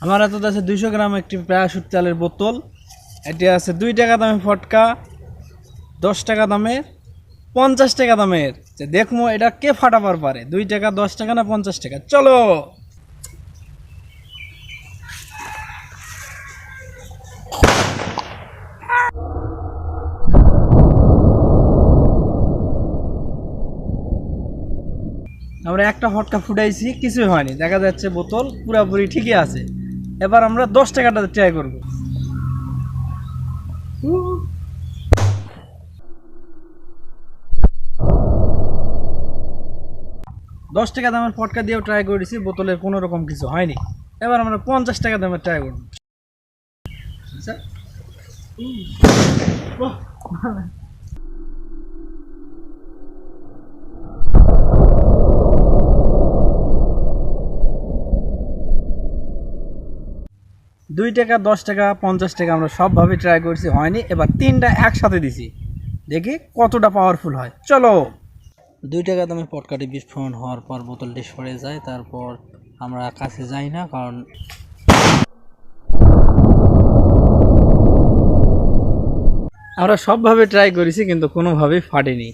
আমার হাতে আছে 200 গ্রাম একটি প্যারাশুট চালের বোতল। এটি আছে 2 টাকা দামের ফটকা, 10 টাকা দামের, 50 টাকা দামের। যে দেখবো এটা কে ফাটাবার পারে, 2 টাকা, 10 টাকা না 50 টাকা। চলো। আমরা একটা ফটকা ফুটাইছি, কিছুই হয়নি, দেখা যাচ্ছে বোতল পুরাপুরি ঠিকই আছে। এবার আমরা 10 টাকাটা ট্রাই করবো। 10 টাকা দামের ফটকা দিয়েও ট্রাই করেছি, বোতলের কোনো রকম কিছু হয়নি। এবার আমরা 50 টাকা দামের ট্রাই করবো। আচ্ছা। বাহ। 2 টাকা, 10 টাকা, 50 টাকা আমরা সবভাবে ট্রাই করছি, হয়নি। এবার 3টা একসাথে দিছি, দেখি কতটা পাওয়ারফুল হয়। চলো। 2 টাকা দামের পটকাটি বিস্ফোরণ হওয়ার পর বোতলটি সরে যায়। তারপর আমরা কাছে যাই না, কারণ আমরা সবভাবে ট্রাই করেছি কিন্তু কোনোভাবেই ফাটেনি।